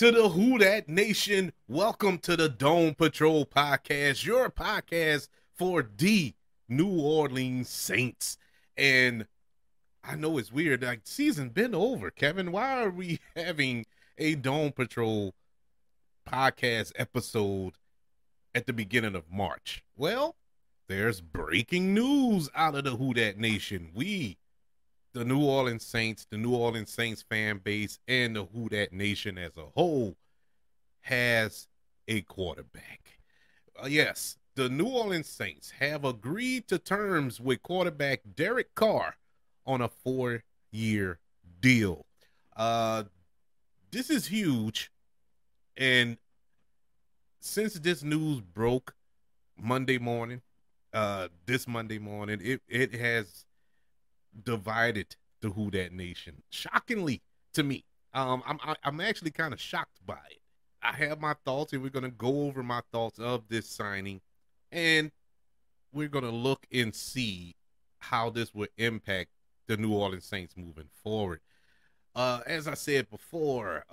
to the Who Dat Nation. Welcome to the Dome Patrol podcast, your podcast for the New Orleans Saints. And I know it's weird, like season been over, Kevin. Why are we having a Dome Patrol podcast episode at the beginning of March? Well, there's breaking news out of the Who Dat Nation. The New Orleans Saints fan base, and the Who Dat Nation as a whole has a quarterback. Yes, the New Orleans Saints have agreed to terms with quarterback Derek Carr on a 4-year deal. This is huge, and since this news broke Monday morning, this Monday morning, it has divided the Who Dat Nation. Shockingly to me, I'm actually kind of shocked by it. I have my thoughts, and we're gonna go over my thoughts of this signing, and we're gonna look and see how this will impact the New Orleans Saints moving forward. As I said before,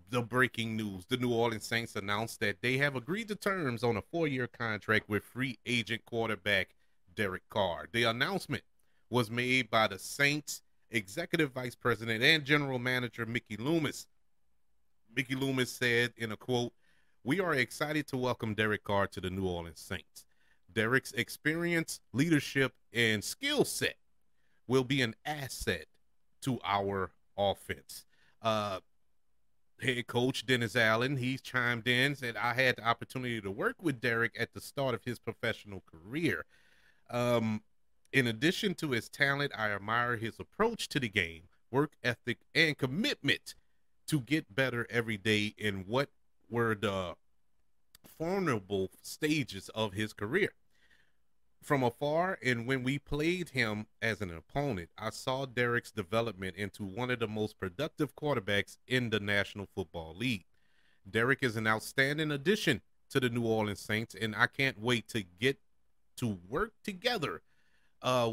the breaking news: the New Orleans Saints announced that they have agreed to terms on a 4-year contract with free agent quarterback Derek Carr. The announcement was made by the Saints executive vice president and general manager Mickey Loomis. Mickey Loomis said in a quote, "We are excited to welcome Derek Carr to the New Orleans Saints. Derek's experience, leadership, and skill set will be an asset to our offense." Head coach Dennis Allen, he's chimed in, said, "I had the opportunity to work with Derek at the start of his professional career. In addition to his talent, I admire his approach to the game, work ethic, and commitment to get better every day in what were the vulnerable stages of his career. From afar, and when we played him as an opponent, I saw Derek's development into one of the most productive quarterbacks in the National Football League. Derek is an outstanding addition to the New Orleans Saints, and I can't wait to get to work together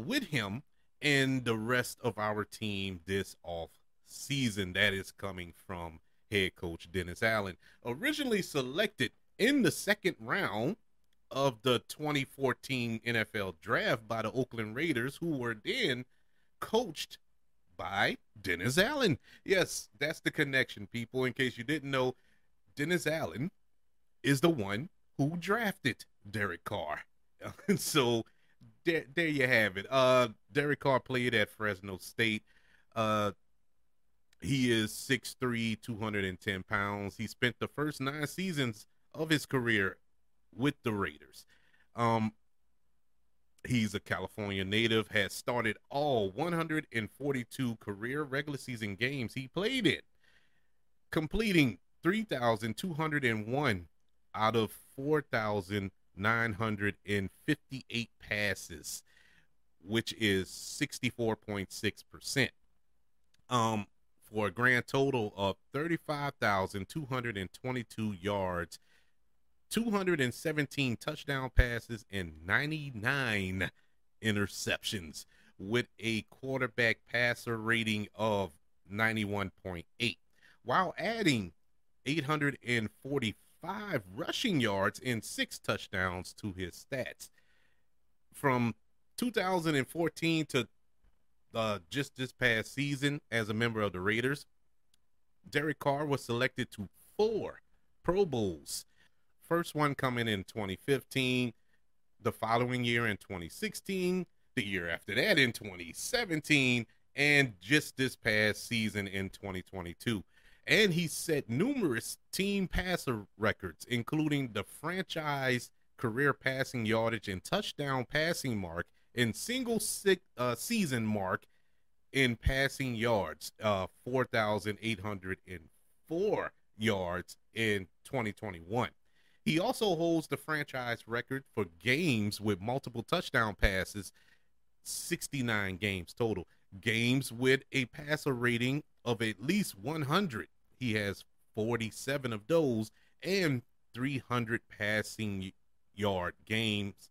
with him and the rest of our team this off season." That is coming from head coach Dennis Allen. Originally selected in the second round of the 2014 NFL draft by the Oakland Raiders, who were then coached by Dennis Allen. Yes, that's the connection, people. In case you didn't know, Dennis Allen is the one who drafted Derek Carr. So there you have it. Derek Carr played at Fresno State. He is 6'3", 210 pounds. He spent the first 9 seasons of his career with the Raiders. He's a California native, has started all 142 career regular season games he played in, completing 3,201 out of 4,958 passes, which is 64.6%. For a grand total of 35,222 yards, 217 touchdown passes, and 99 interceptions, with a quarterback passer rating of 91.8, while adding 845 rushing yards and 6 touchdowns to his stats. From 2014 to just this past season, as a member of the Raiders, Derek Carr was selected to 4 Pro Bowls. First one coming in 2015, the following year in 2016, the year after that in 2017, and just this past season in 2022. And he set numerous team passer records, including the franchise career passing yardage and touchdown passing mark, and single season mark in passing yards, 4,804 yards in 2021. He also holds the franchise record for games with multiple touchdown passes, 69 games total. Games with a passer rating of at least 100. He has 47 of those, and 300 passing yard games.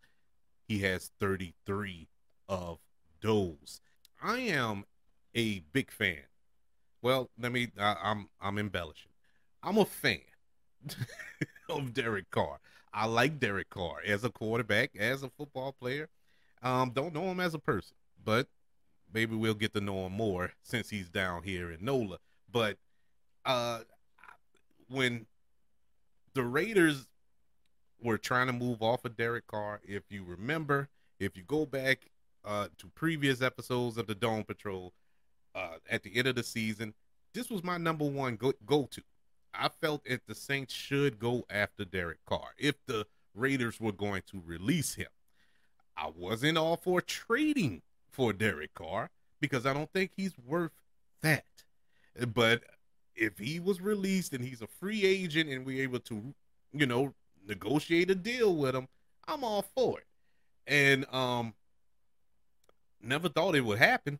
He has 33 of those. I am a big fan. Well, I'm embellishing. I'm a fan of Derek Carr. I like Derek Carr as a quarterback, as a football player. Don't know him as a person, but maybe we'll get to know him more since he's down here in NOLA. But uh, when the Raiders were trying to move off of Derek Carr, if you remember, if you go back to previous episodes of the Dome Patrol, at the end of the season, this was my number one go to. I felt that the Saints should go after Derek Carr if the Raiders were going to release him. I wasn't all for trading for Derek Carr because I don't think he's worth that. But if he was released and he's a free agent and we're able to, negotiate a deal with him, I'm all for it. And never thought it would happen.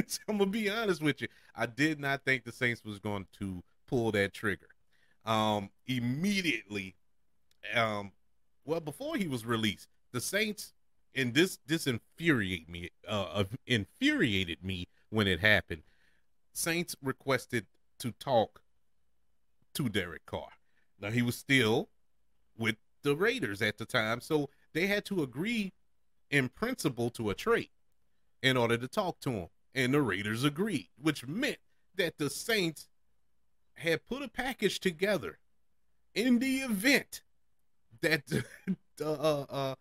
So I'm gonna be honest with you. I did not think the Saints was going to pull that trigger. Immediately, before he was released, the Saints, and this infuriated me when it happened. Saints requested to talk to Derek Carr. Now he was still with the Raiders at the time, so they had to agree in principle to a trade in order to talk to him. And the Raiders agreed, which meant that the Saints had put a package together in the event that the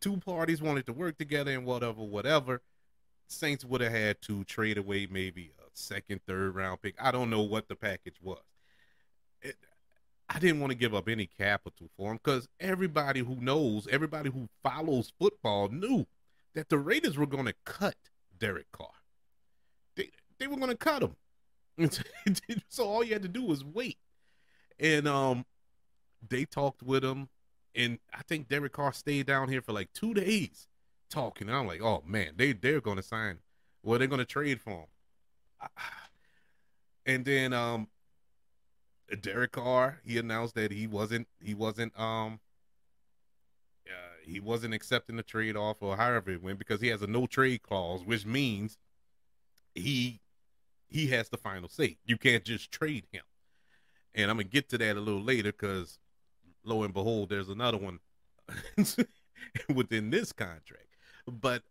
two parties wanted to work together and whatever. Saints would have had to trade away maybe a second, third round pick. I don't know what the package was. I didn't want to give up any capital for him because everybody who follows football knew that the Raiders were going to cut Derek Carr. They were going to cut him. So all you had to do was wait. And they talked with him. And I think Derek Carr stayed down here for like 2 days talking. And I'm like, oh, man, they're going to sign. Well, they're going to trade for him. And then Derek Carr, he announced that he wasn't accepting the trade offer or however it went because he has a no trade clause, which means he has the final say. You can't just trade him. And I'm gonna get to that a little later because lo and behold, there's another one within this contract. But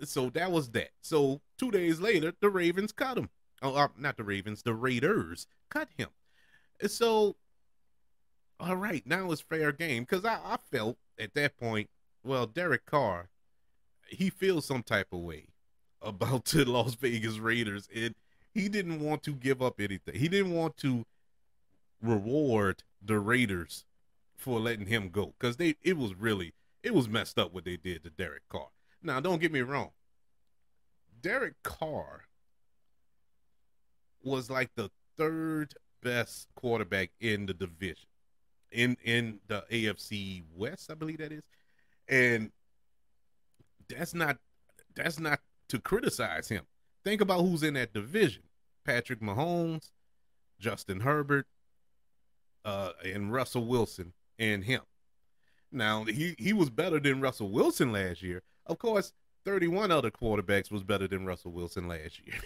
so that was that. So 2 days later, the Ravens cut him. Not the Ravens, the Raiders cut him. So, all right, now it's fair game because I felt at that point, well, Derek Carr, he feels some type of way about the Las Vegas Raiders, and he didn't want to give up anything. He didn't want to reward the Raiders for letting him go because it was messed up what they did to Derek Carr. Now, don't get me wrong. Derek Carr was like the third best quarterback in the division, in the AFC West, I believe that is. And that's not to criticize him. Think about who's in that division: Patrick Mahomes, Justin Herbert, and Russell Wilson, and him. Now he was better than Russell Wilson last year. Of course, 31 other quarterbacks was better than Russell Wilson last year.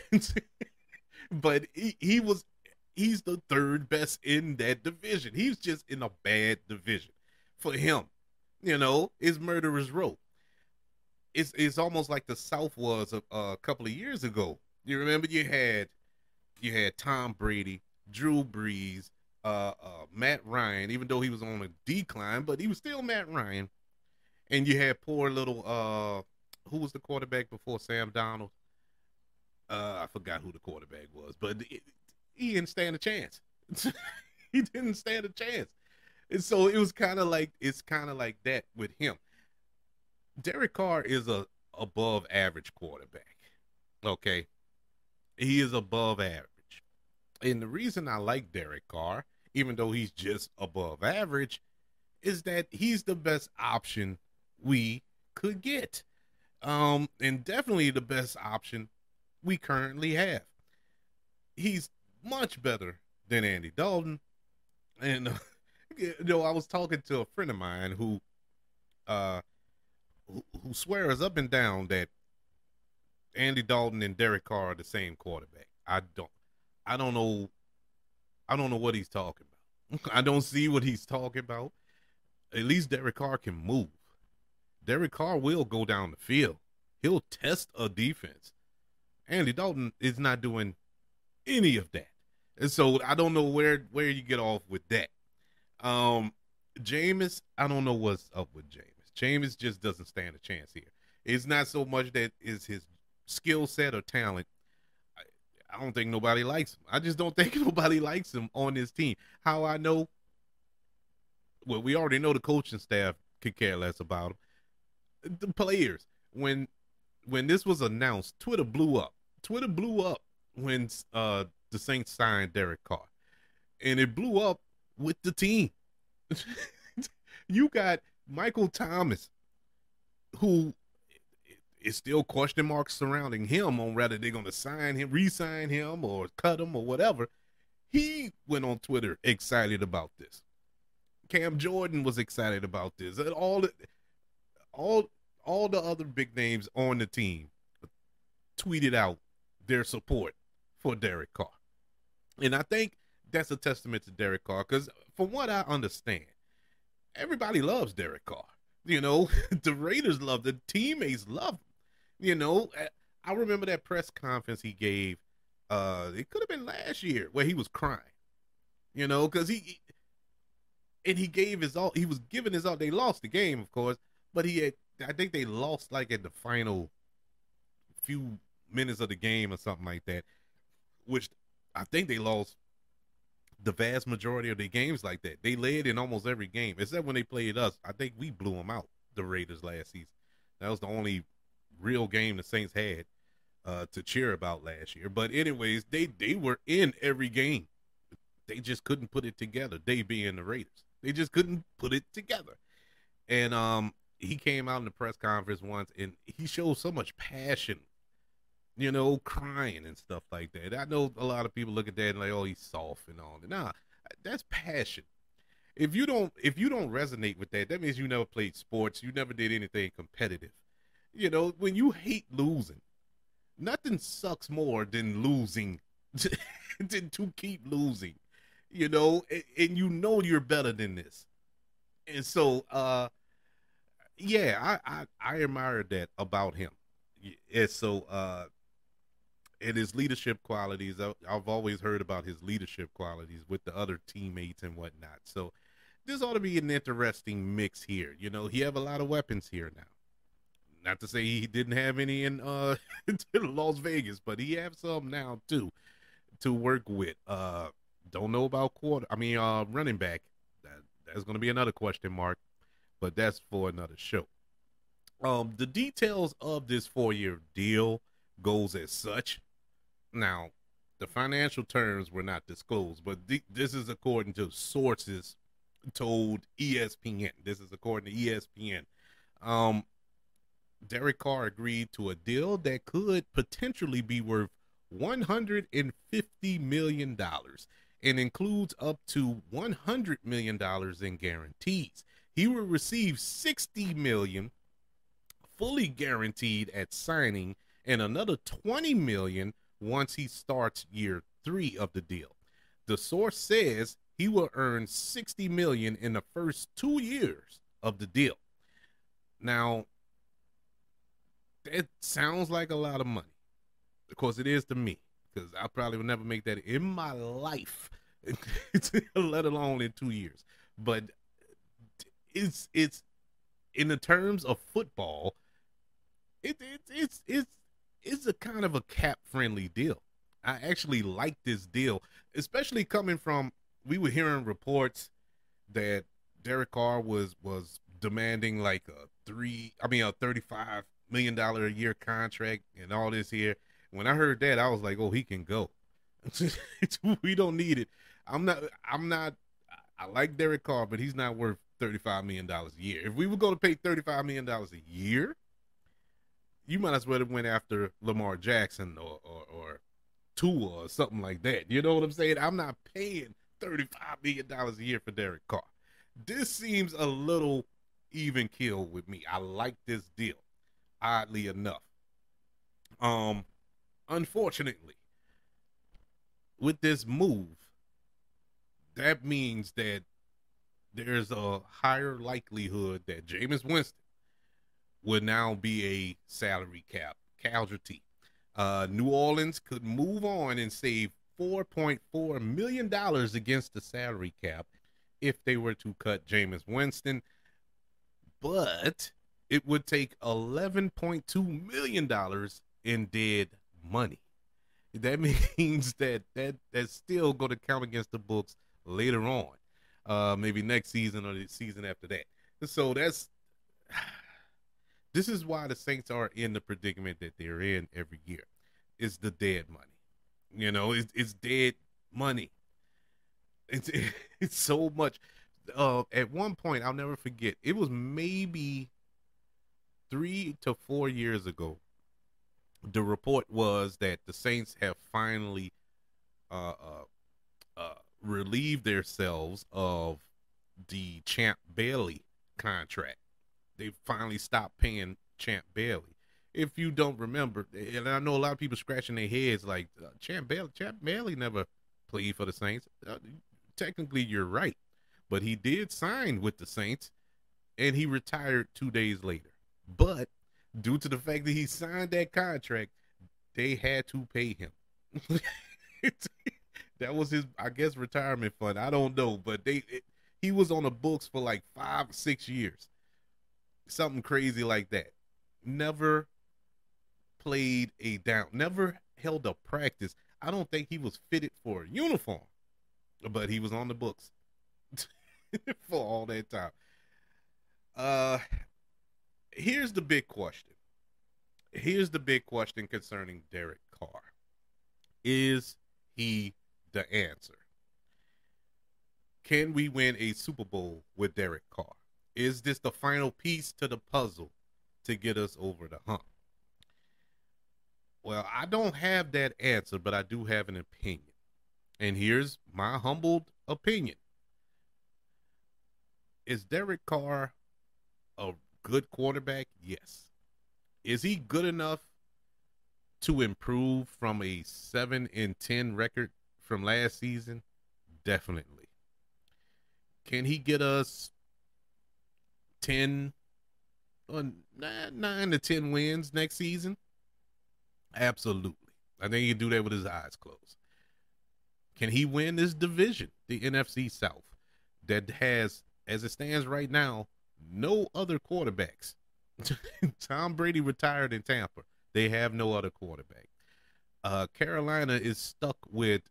But he's the third best in that division. He's just in a bad division. For him, it's murderer's row. It's almost like the South was a couple of years ago. You remember you had Tom Brady, Drew Brees, Matt Ryan, even though he was on a decline, but he was still Matt Ryan. And you had poor little who was the quarterback before Sam Darnold? I forgot who the quarterback was, but he didn't stand a chance. He didn't stand a chance. And so it was kind of like that with him. Derek Carr is a above average quarterback. Okay. He is above average. And the reason I like Derek Carr, even though he's just above average, is that he's the best option we could get. And definitely the best option we currently have. He's much better than Andy Dalton. And I was talking to a friend of mine who swears up and down that Andy Dalton and Derek Carr are the same quarterback. I don't know I don't know what he's talking about. I don't see what he's talking about. At least Derek Carr can move. Derek Carr will go down the field. He'll test a defense. Andy Dalton is not doing any of that. And so I don't know where you get off with that. Um Jameis, I don't know what's up with Jameis. Jameis just doesn't stand a chance here. It's not so much that is his skill set or talent. I don't think nobody likes him. I just don't think nobody likes him on this team. How I know? Well, we already know the coaching staff could care less about him. The players, when this was announced, Twitter blew up. Twitter blew up when the Saints signed Derek Carr, and it blew up with the team. You got Michael Thomas, who is still question marks surrounding him on whether they're going to sign him, re-sign him, or cut him, or whatever. He went on Twitter excited about this. Cam Jordan was excited about this. And all the other big names on the team tweeted out their support for Derek Carr. And I think that's a testament to Derek Carr, because from what I understand, everybody loves Derek Carr. You know, the Raiders love, the teammates love him. You know, I remember that press conference he gave. It could have been last year where he was crying. You know, because he gave his all. He was giving his all. They lost the game, of course, but I think they lost like at the final few minutes of the game or something like that, which I think they lost the vast majority of their games like that. They led in almost every game, except when they played us. I think we blew them out, the Raiders, last season. That was the only real game the Saints had to cheer about last year. But anyways, they were in every game. They just couldn't put it together. They being the Raiders, they just couldn't put it together. And he came out in the press conference once, and he showed so much passion, you know, crying and stuff like that. I know a lot of people look at that and like, oh, he's soft and all that. Nah, that's passion. If you don't resonate with that, that means you never played sports. You never did anything competitive. You know, when you hate losing, nothing sucks more than losing, than to keep losing. You know, and you know you're better than this. And so, yeah, I admire that about him. And so, and his leadership qualities. I've always heard about his leadership qualities with the other teammates and whatnot. So this ought to be an interesting mix here. You know, he have a lot of weapons here now. Not to say he didn't have any in Las Vegas, but he have some now too to work with. Don't know about running back. That's going to be another question mark, but that's for another show. The details of this 4-year deal goes as such. Now, the financial terms were not disclosed, but this is according to sources told ESPN. This is according to ESPN. Derek Carr agreed to a deal that could potentially be worth $150 million and includes up to $100 million in guarantees. He will receive $60 million fully guaranteed at signing and another $20 million once he starts year 3 of the deal. The source says he will earn $60 million in the first 2 years of the deal. Now, that sounds like a lot of money. Of course, it is to me, because I probably will never make that in my life, let alone in 2 years. But it's in the terms of football, it's a kind of a cap friendly deal. I actually like this deal, especially coming from, we were hearing reports that Derek Carr was demanding like a $35 million a year contract and all this here. When I heard that, I was like, oh, he can go. We don't need it. I like Derek Carr, but he's not worth $35 million a year. If we were going to pay $35 million a year, you might as well have went after Lamar Jackson or Tua or something like that. You know what I'm saying? I'm not paying $35 million a year for Derek Carr. This seems a little even keel with me. I like this deal, oddly enough. Unfortunately, with this move, that means that there's a higher likelihood that Jameis Winston would now be a salary cap casualty. New Orleans could move on and save $4.4 million against the salary cap if they were to cut Jameis Winston, but it would take $11.2 million in dead money. That means that's still going to count against the books later on, maybe next season or the season after that. So this is why the Saints are in the predicament that they're in every year. It's the dead money. It's dead money. It's it's so much. At one point, I'll never forget. It was maybe 3 to 4 years ago. The report was that the Saints have finally uh, relieved themselves of the Champ Bailey contract. They finally stopped paying Champ Bailey. If you don't remember, and I know a lot of people scratching their heads like Champ Bailey never played for the Saints. Technically, you're right, but he did sign with the Saints, and he retired 2 days later. But due to the fact that he signed that contract, they had to pay him. That was his, I guess, retirement fund. I don't know, but he was on the books for like 5 or 6 years, something crazy like that. Never played a down, never held a practice. I don't think he was fitted for a uniform, but he was on the books for all that time. Uh, here's the big question. Here's the big question concerning Derek Carr. Is he the answer? Can we win a Super Bowl with Derek Carr? Is this the final piece to the puzzle to get us over the hump? Well, I don't have that answer, but I do have an opinion. And here's my humbled opinion. Is Derek Carr a good quarterback? Yes. Is he good enough to improve from a 7-10 record from last season? Definitely. Can he get us 10 or 9 to 10 wins next season? Absolutely. I think he can do that with his eyes closed. Can he win this division, the NFC South, that has, as it stands right now, no other quarterbacks? Tom Brady retired in Tampa. They have no other quarterback. Carolina is stuck with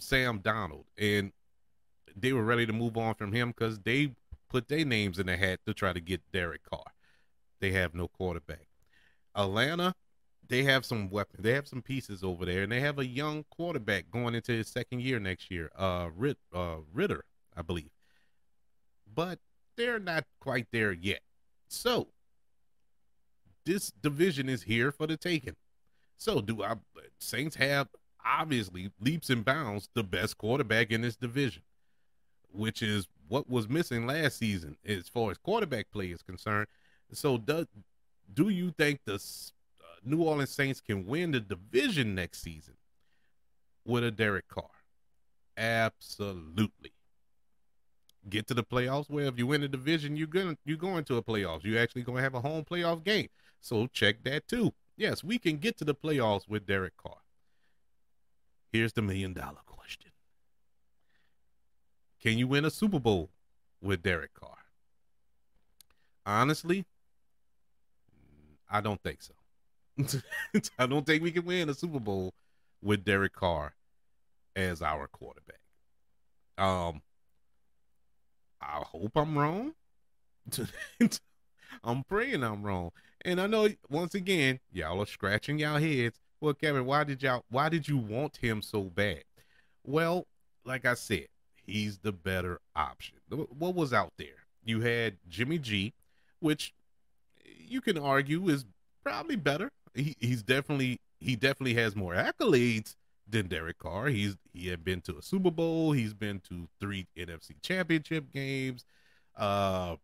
Sam Darnold, and they were ready to move on from him because they put their names in the hat to try to get Derek Carr. They have no quarterback. Atlanta, they have some weapons. They have some pieces over there, and they have a young quarterback going into his second year next year, Ritter, I believe. But they're not quite there yet. So this division is here for the taking. So do our Saints have, obviously, leaps and bounds, the best quarterback in this division, which is what was missing last season as far as quarterback play is concerned. So do you think the New Orleans Saints can win the division next season with a Derek Carr? Absolutely. Get to the playoffs. Well, if you win the division, you're going to a playoffs. You're actually going to have a home playoff game. So check that too. Yes, we can get to the playoffs with Derek Carr. Here's the $1 million question. Can you win a Super Bowl with Derek Carr? Honestly, I don't think so. I don't think we can win a Super Bowl with Derek Carr as our quarterback. I hope I'm wrong. I'm praying I'm wrong. And I know, once again, y'all are scratching y'all heads. Well, Kevin, why did you want him so bad? Well, like I said, he's the better option. What was out there? You had Jimmy G, which you can argue is probably better. He definitely has more accolades than Derek Carr. He had been to a Super Bowl. He's been to 3 NFC Championship games. But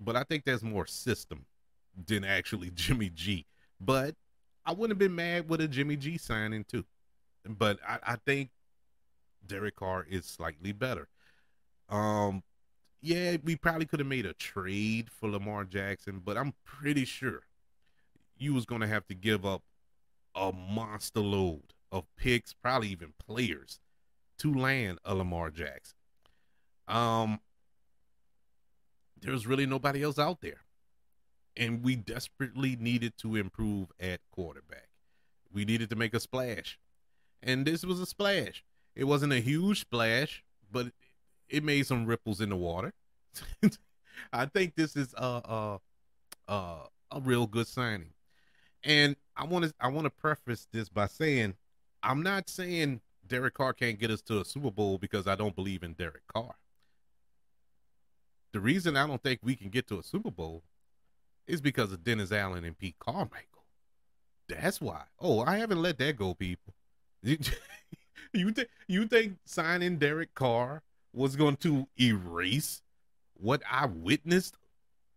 I think there's more system than actually Jimmy G. But I wouldn't have been mad with a Jimmy G signing too. But I think Derek Carr is slightly better. Um, yeah, we probably could have made a trade for Lamar Jackson, but I'm pretty sure you was gonna have to give up a monster load of picks, probably even players, to land a Lamar Jackson. Um, there's really nobody else out there, and we desperately needed to improve at quarterback. We needed to make a splash, and this was a splash. It wasn't a huge splash, but it made some ripples in the water. I think this is a real good signing. And I want to preface this by saying I'm not saying Derek Carr can't get us to a Super Bowl because I don't believe in Derek Carr. The reason I don't think we can get to a Super Bowl is because of Dennis Allen and Pete Carmichael. That's why. Oh, I haven't let that go, people. You think signing Derek Carr was going to erase what I witnessed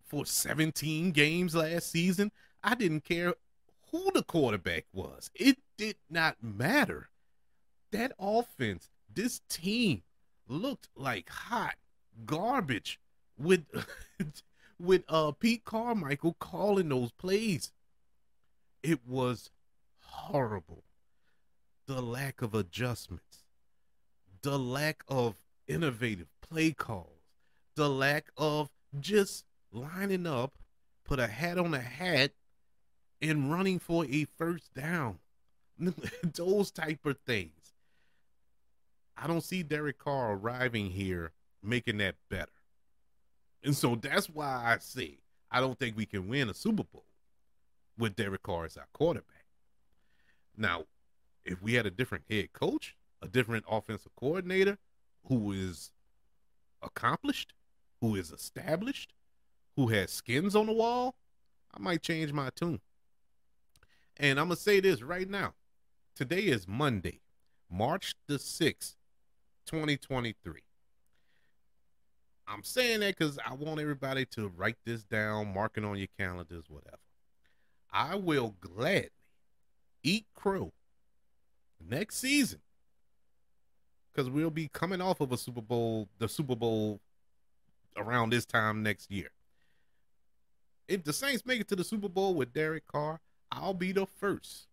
for 17 games last season? I didn't care who the quarterback was. It did not matter. That offense, this team looked like hot garbage with with Pete Carmichael calling those plays. It was horrible. The lack of adjustments, the lack of innovative play calls, the lack of just lining up, put a hat on a hat, and running for a first down. Those type of things. I don't see Derek Carr arriving here making that better. And so that's why I say I don't think we can win a Super Bowl with Derek Carr as our quarterback. Now, if we had a different head coach, a different offensive coordinator who is accomplished, who is established, who has skins on the wall, I might change my tune. And I'm going to say this right now. Today is Monday, March the 6th, 2023. I'm saying that because I want everybody to write this down, mark it on your calendars, whatever. I will gladly eat crow next season because we'll be coming off of the Super Bowl around this time next year. If the Saints make it to the Super Bowl with Derek Carr, I'll be the first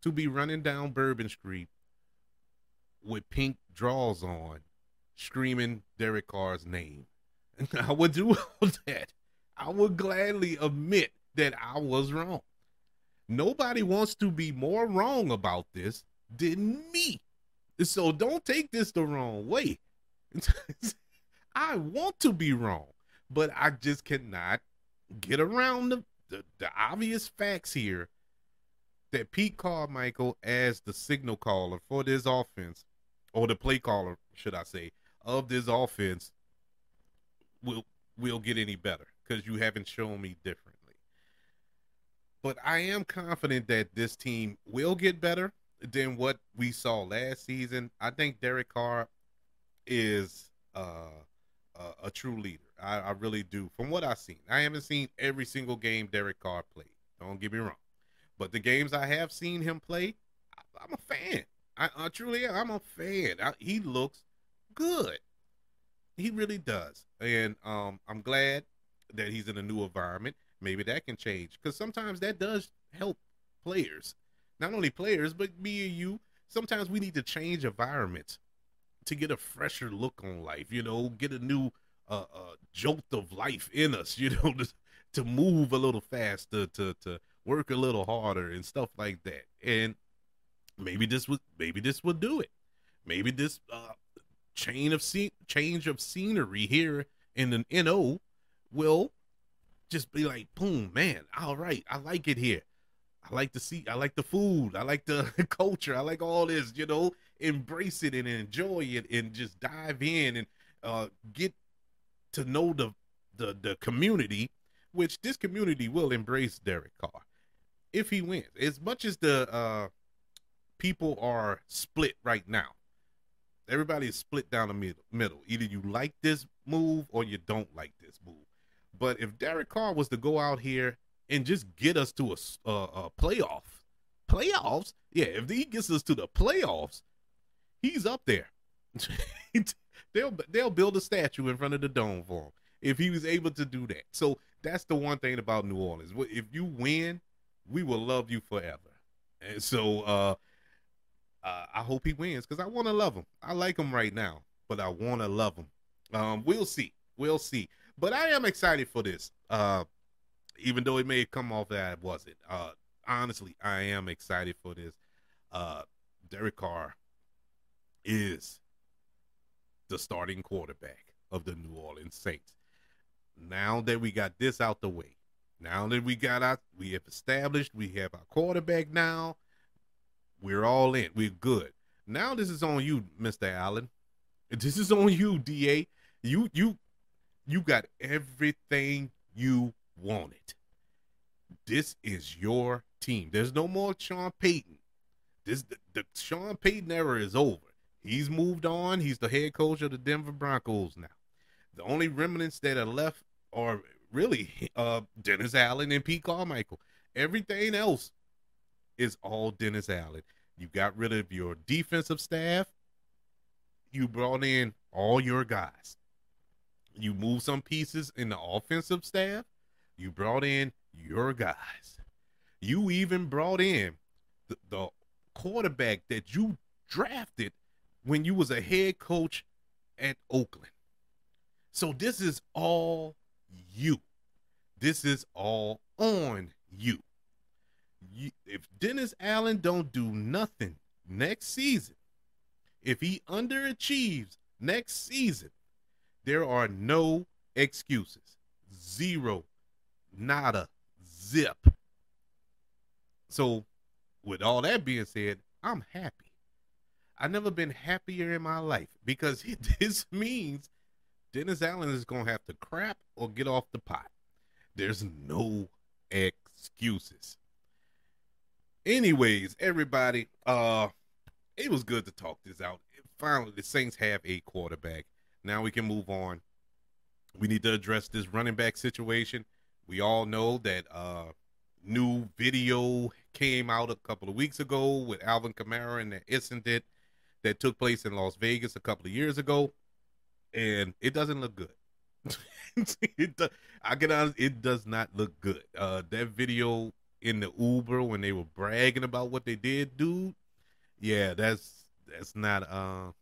to be running down Bourbon Street with pink draws on, screaming Derek Carr's name. And I would do all that. I would gladly admit that I was wrong. Nobody wants to be more wrong about this than me. So don't take this the wrong way. I want to be wrong, but I just cannot get around the obvious facts here that Pete Carmichael, as the signal caller for this offense, or the play caller, should I say, of this offense, will get any better because you haven't shown me differently. But I am confident that this team will get better than what we saw last season. I think Derek Carr is a true leader. I really do. From what I've seen, I haven't seen every single game Derek Carr played. Don't get me wrong. But the games I have seen him play, I'm a fan. I truly am. I'm a fan. He looks good. He really does. And I'm glad that he's in a new environment. Maybe that can change because sometimes that does help players. Not only players, but me and you. Sometimes we need to change environments to get a fresher look on life, get a new jolt of life in us, to move a little faster, to work a little harder and stuff like that. And maybe this would do it. Maybe this change of scenery here in the NO will just be like, boom, man, all right, I like it here. I like the food, I like the culture, I like all this, embrace it and enjoy it and just dive in and get to know the community, which this community will embrace Derek Carr if he wins. As much as the people are split right now, everybody is split down the middle. Either you like this move or you don't like this move. But if Derek Carr was to go out here and just get us to a playoffs, yeah, if he gets us to the playoffs, he's up there. They'll build a statue in front of the dome for him if he was able to do that. So that's the one thing about New Orleans. If you win, we will love you forever. And so I hope he wins because I want to love him. I like him right now, but I want to love him. We'll see. We'll see. But I am excited for this. Even though it may come off that I wasn't. Honestly, I am excited for this. Derek Carr is the starting quarterback of the New Orleans Saints. Now that we got this out the way, now that we have established, we have our quarterback now, we're all in. We're good. Now this is on you, Mr. Allen. This is on you, DA. You got everything you wanted. This is your team. There's no more Sean Payton. The Sean Payton era is over. He's moved on. He's the head coach of the Denver Broncos now. The only remnants that are left are really Dennis Allen and Pete Carmichael. Everything else is all Dennis Allen. You got rid of your defensive staff. You brought in all your guys. You moved some pieces in the offensive staff. You brought in your guys. You even brought in the quarterback that you drafted when you was a head coach at Oakland. So this is all you. This is all on you. If Dennis Allen don't do nothing next season, if he underachieves next season, there are no excuses. Zero. Nada. Zip. So with all that being said, I'm happy. I've never been happier in my life because this means Dennis Allen is going to have to crap or get off the pot. There's no excuses. Anyways, everybody, it was good to talk this out. Finally, the Saints have a quarterback. Now we can move on. We need to address this running back situation. We all know that new video came out a couple of weeks ago with Alvin Kamara and the incident that took place in Las Vegas a couple of years ago, and it doesn't look good. It does not look good. That video in the Uber when they were bragging about what they did, dude. Yeah, that's not. I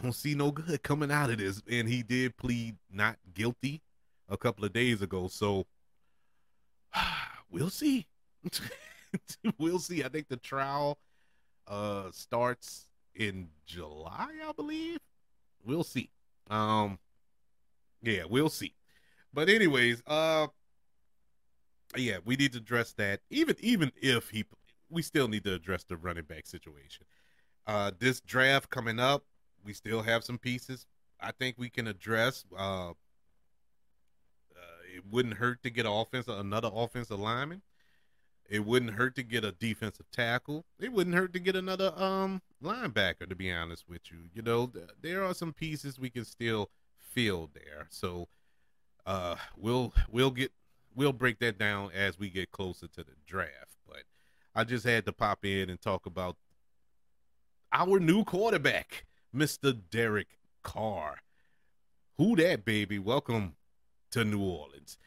don't see no good coming out of this. And he did plead not guilty a couple of days ago, so we'll see. We'll see. I think the trial starts in July, I believe. We'll see. Yeah, we'll see. But anyways, yeah, we need to address that. Even if we still need to address the running back situation. This draft coming up, we still have some pieces I think we can address. It wouldn't hurt to get another offensive lineman. It wouldn't hurt to get a defensive tackle. It wouldn't hurt to get another linebacker, to be honest with you. You know, there are some pieces we can still fill there. So we'll break that down as we get closer to the draft. But I just had to pop in and talk about our new quarterback, Mr. Derek Carr. Who that, baby? Welcome to New Orleans.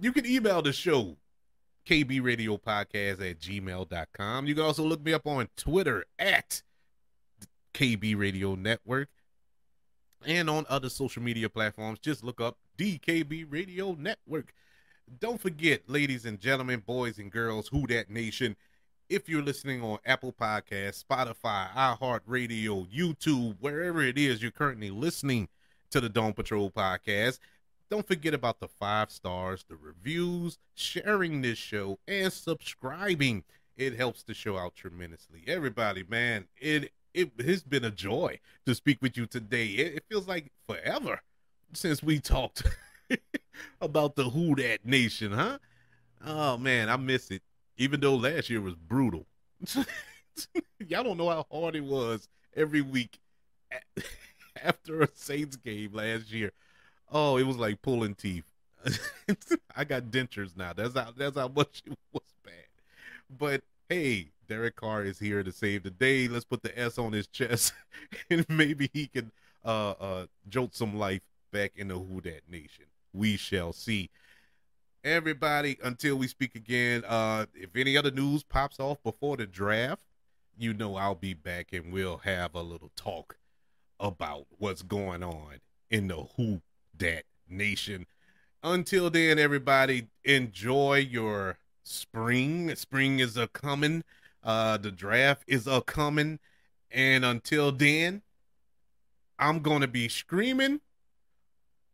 You can email the show, kbradiopodcast@gmail.com. You can also look me up on Twitter at KB Radio Network and on other social media platforms. Just look up DKB Radio Network. Don't forget, ladies and gentlemen, boys and girls, Who Dat Nation, if you're listening on Apple Podcasts, Spotify, iHeartRadio, YouTube, wherever it is you're currently listening to the Dome Patrol podcast, don't forget about the 5 stars, the reviews, sharing this show, and subscribing. It helps the show out tremendously. Everybody, man, it has been a joy to speak with you today. It feels like forever since we talked about the Who Dat Nation, huh? Oh, man, I miss it. Even though last year was brutal. Y'all don't know how hard it was every week after a Saints game last year. Oh, it was like pulling teeth. I got dentures now. That's how much it was bad. But hey, Derek Carr is here to save the day. Let's put the S on his chest, and maybe he can jolt some life back in the Who Dat Nation. We shall see. Everybody, until we speak again, if any other news pops off before the draft, you know I'll be back and we'll have a little talk about what's going on in the Who Dat Nation. Until then, everybody, enjoy your spring. Spring is a coming. The draft is a coming. And until then, I'm going to be screaming,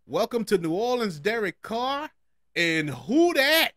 welcome to New Orleans, Derek Carr, and Who Dat?